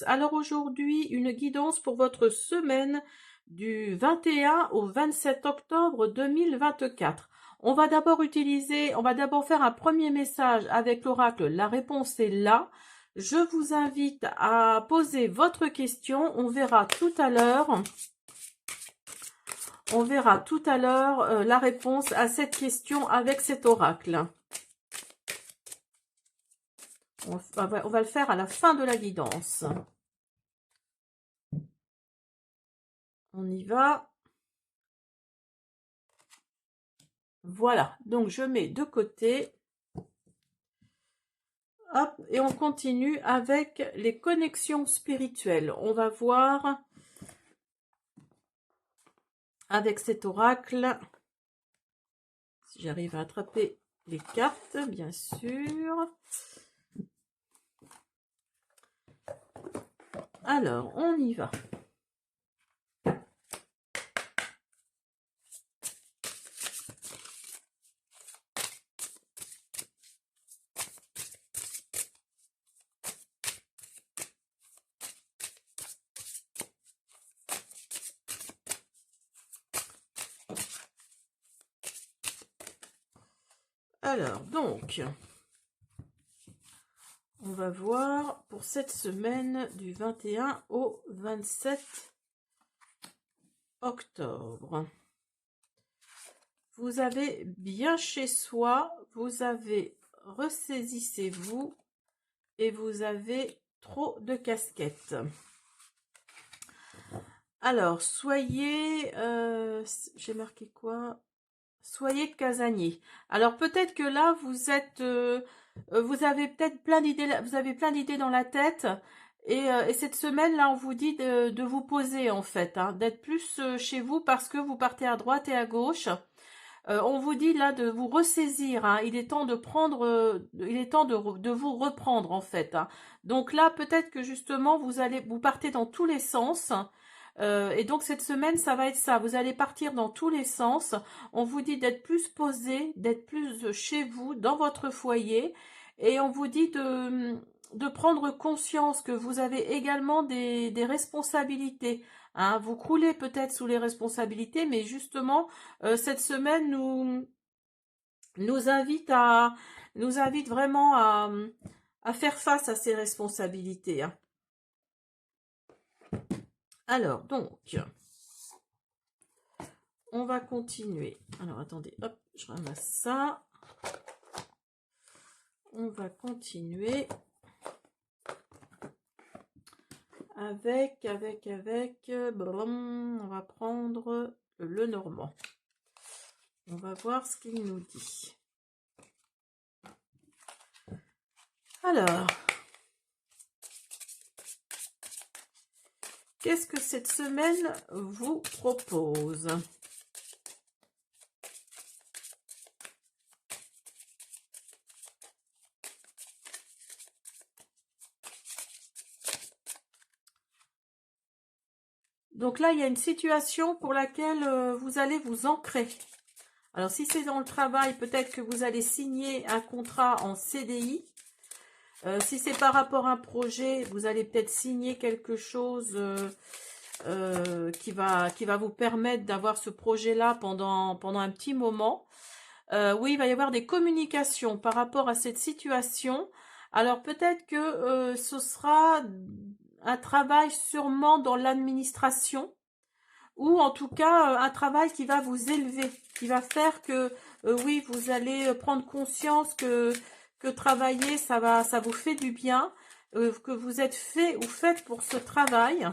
Alors aujourd'hui, une guidance pour votre semaine du 21 au 27 octobre 2024. On va d'abord faire un premier message avec l'oracle. La réponse est là. Je vous invite à poser votre question. On verra tout à l'heure. La réponse à cette question avec cet oracle. On va le faire à la fin de la guidance. On y va. Voilà, donc je mets de côté. Hop, et on continue avec les connexions spirituelles. On va voir avec cet oracle, si j'arrive à attraper les cartes, bien sûr. Alors, on y va. Alors, donc, on va voir pour cette semaine du 21 au 27 octobre. Vous avez bien chez soi, vous avez ressaisissez-vous et vous avez trop de casquettes. Alors, soyez, j'ai marqué quoi? Soyez casanier. Alors peut-être que là vous êtes, vous avez peut-être plein d'idées, vous avez plein d'idées dans la tête. Et cette semaine là, on vous dit de vous poser en fait, hein, d'être plus chez vous parce que vous partez à droite et à gauche. On vous dit là de vous ressaisir, hein. Il est temps de prendre, il est temps de vous reprendre en fait, hein. Donc là, peut-être que justement vous partez dans tous les sens. Et donc cette semaine, ça va être ça. Vous allez partir dans tous les sens. On vous dit d'être plus posé, d'être plus chez vous, dans votre foyer. Et on vous dit de prendre conscience que vous avez également des responsabilités. Hein. Vous croulez peut-être sous les responsabilités, mais justement, cette semaine nous invite vraiment à faire face à ces responsabilités. Hein. Alors, donc, on va continuer. Alors, attendez, hop, je ramasse ça. On va continuer avec, on va prendre le normand. On va voir ce qu'il nous dit. Alors, qu'est-ce que cette semaine vous propose ? Donc là, il y a une situation pour laquelle vous allez vous ancrer. Alors, si c'est dans le travail, peut-être que vous allez signer un contrat en CDI. Si c'est par rapport à un projet, vous allez peut-être signer quelque chose qui va vous permettre d'avoir ce projet-là pendant un petit moment. Oui, il va y avoir des communications par rapport à cette situation. Alors, peut-être que ce sera un travail sûrement dans l'administration ou en tout cas un travail qui va vous élever, qui va faire que oui, vous allez prendre conscience que travailler, ça vous fait du bien, que vous êtes fait ou faite pour ce travail.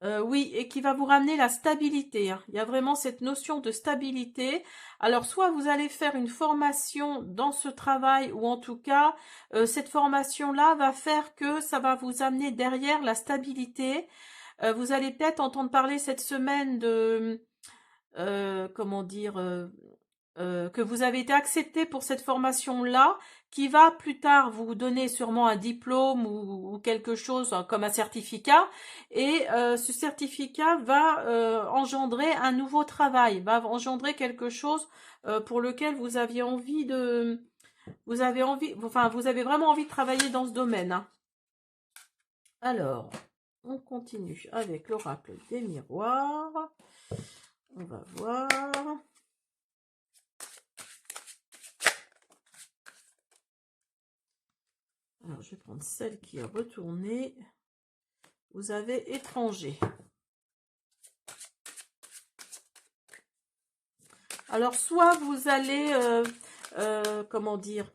Oui, et qui va vous ramener la stabilité. Hein. Il y a vraiment cette notion de stabilité. Alors, soit vous allez faire une formation dans ce travail, ou en tout cas, cette formation-là va faire que ça va vous amener derrière la stabilité. Vous allez peut-être entendre parler cette semaine de, comment dire, que vous avez été accepté pour cette formation-là, qui va plus tard vous donner sûrement un diplôme ou quelque chose comme un certificat. Et ce certificat va engendrer un nouveau travail, va engendrer quelque chose pour lequel vous aviez envie Vous avez envie, enfin, vous avez vraiment envie de travailler dans ce domaine, hein. Alors, on continue avec l'oracle des miroirs. On va voir. Alors, je vais prendre celle qui est retournée. Vous avez étranger. Alors, soit vous allez, comment dire,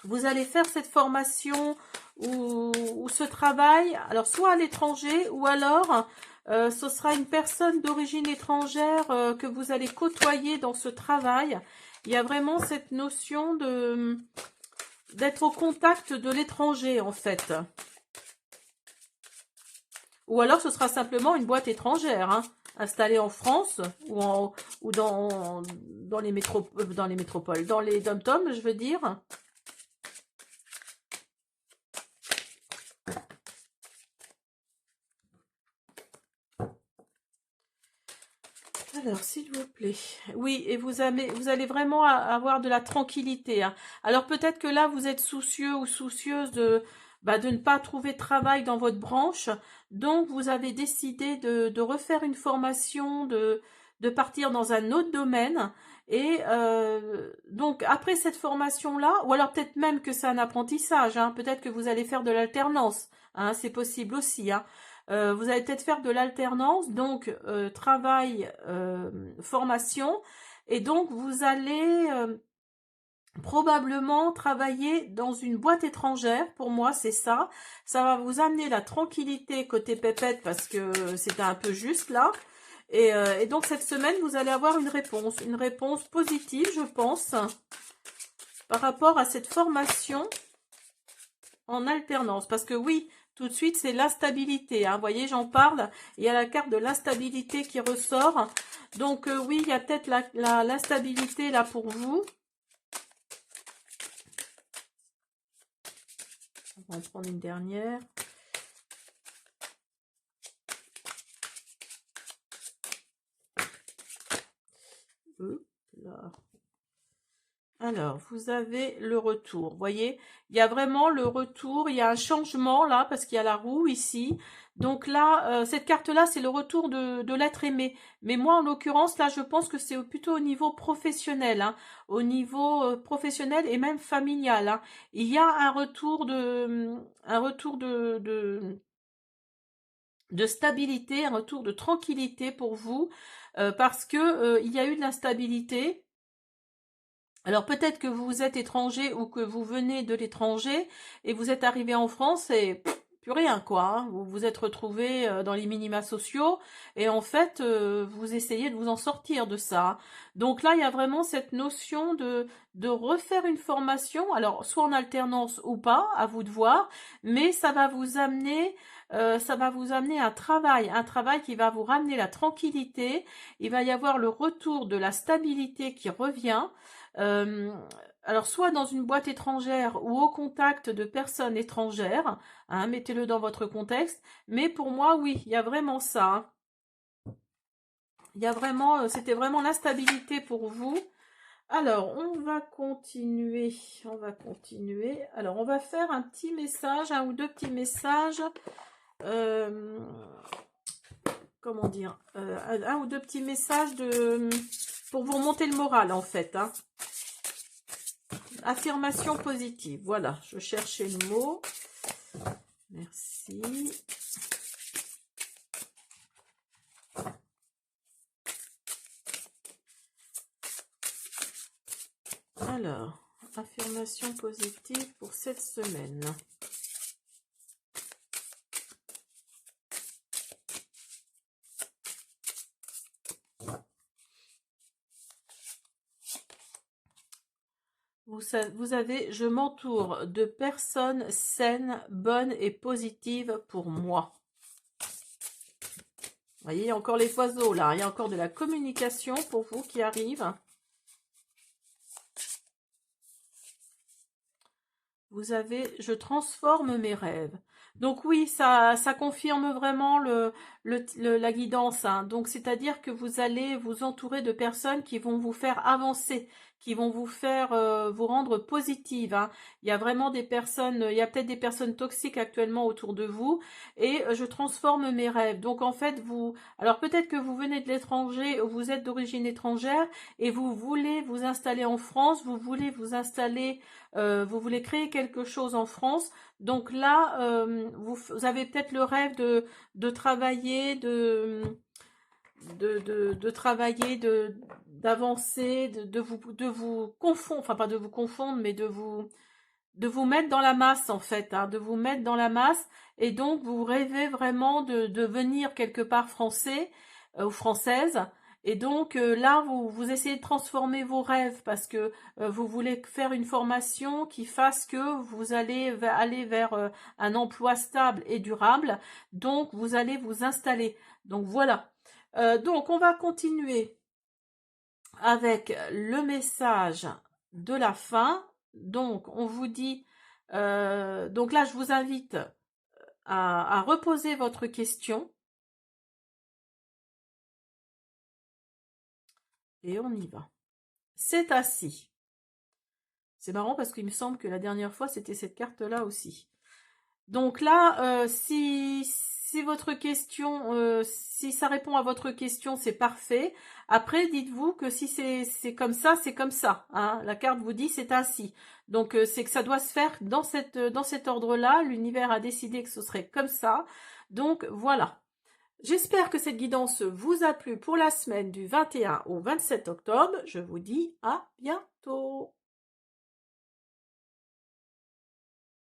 vous allez faire cette formation ou ce travail, alors soit à l'étranger, ou alors ce sera une personne d'origine étrangère que vous allez côtoyer dans ce travail. Il y a vraiment cette notion de d'être au contact de l'étranger, en fait. Ou alors ce sera simplement une boîte étrangère, hein, installée en France ou dans les métropoles, dans les dom-toms, je veux dire. Alors, s'il vous plaît. Oui, et vous allez vraiment avoir de la tranquillité, hein. Alors, peut-être que là, vous êtes soucieux ou soucieuse de ne pas trouver de travail dans votre branche. Donc, vous avez décidé de refaire une formation, de partir dans un autre domaine. Et donc, après cette formation-là, ou alors peut-être même que c'est un apprentissage, hein, peut-être que vous allez faire de l'alternance, hein, c'est possible aussi, hein. Vous allez peut-être faire de l'alternance, donc travail, formation, et donc vous allez probablement travailler dans une boîte étrangère. Pour moi, c'est ça. Ça va vous amener la tranquillité côté pépette parce que c'était un peu juste là. Et donc cette semaine, vous allez avoir une réponse positive, je pense, par rapport à cette formation en alternance. Parce que oui, tout de suite, c'est l'instabilité, hein. Vous voyez, j'en parle. Il y a la carte de l'instabilité qui ressort. Donc oui, il y a peut-être l'instabilité là pour vous. On va en prendre une dernière. Là. Alors, vous avez le retour. Vous voyez, il y a vraiment le retour. Il y a un changement là, parce qu'il y a la roue ici. Donc là, cette carte-là, c'est le retour de l'être aimé. Mais moi, en l'occurrence, là, je pense que c'est plutôt au niveau professionnel, hein, au niveau professionnel et même familial, hein. Il y a un retour de stabilité, un retour de tranquillité pour vous, parce que il y a eu de l'instabilité. Alors peut-être que vous êtes étranger ou que vous venez de l'étranger et vous êtes arrivé en France et plus rien quoi, hein. Vous vous êtes retrouvé dans les minima sociaux et en fait vous essayez de vous en sortir de ça. Donc là il y a vraiment cette notion de refaire une formation, alors soit en alternance ou pas, à vous de voir, mais ça va vous amener un travail qui va vous ramener la tranquillité. Il va y avoir le retour de la stabilité qui revient. Euh, alors, soit dans une boîte étrangère ou au contact de personnes étrangères, hein, mettez-le dans votre contexte. Mais pour moi, oui, il y a vraiment ça, hein. Il y a vraiment, c'était vraiment l'instabilité pour vous. Alors, on va continuer. On va continuer. Alors, on va faire un petit message, un ou deux petits messages. Euh, comment dire, un ou deux petits messages pour vous remonter le moral, en fait, hein. Affirmation positive. Voilà, je cherchais le mot. Merci. Alors, affirmation positive pour cette semaine. Vous avez, je m'entoure de personnes saines, bonnes et positives pour moi. Vous voyez, il y a encore les oiseaux là. Il y a encore de la communication pour vous qui arrive. Vous avez, je transforme mes rêves. Donc oui, ça confirme vraiment la guidance, hein. Donc c'est-à-dire que vous allez vous entourer de personnes qui vont vous faire avancer, qui vont vous faire vous rendre positive, hein. Il y a vraiment des personnes, il y a peut-être des personnes toxiques actuellement autour de vous, et je transforme mes rêves. Donc en fait, alors peut-être que vous venez de l'étranger, vous êtes d'origine étrangère, et vous voulez vous installer en France, vous voulez vous installer, vous voulez créer quelque chose en France. Donc là, vous avez peut-être le rêve de travailler, de travailler, d'avancer, de vous confondre, enfin pas de vous confondre, mais de vous mettre dans la masse en fait, hein, de vous mettre dans la masse, et donc vous rêvez vraiment de devenir quelque part français ou française, et donc là vous essayez de transformer vos rêves parce que vous voulez faire une formation qui fasse que vous allez aller vers un emploi stable et durable, donc vous allez vous installer. Donc voilà. Donc on va continuer avec le message de la fin. Donc on vous dit, donc là je vous invite à reposer votre question et on y va. C'est assis. C'est marrant parce qu'il me semble que la dernière fois c'était cette carte là aussi. Donc là, si votre question, si ça répond à votre question, c'est parfait. Après, dites-vous que si c'est comme ça, c'est comme ça, hein. La carte vous dit c'est ainsi. Donc c'est que ça doit se faire dans cet ordre-là. L'univers a décidé que ce serait comme ça. Donc voilà. J'espère que cette guidance vous a plu pour la semaine du 21 au 27 octobre. Je vous dis à bientôt.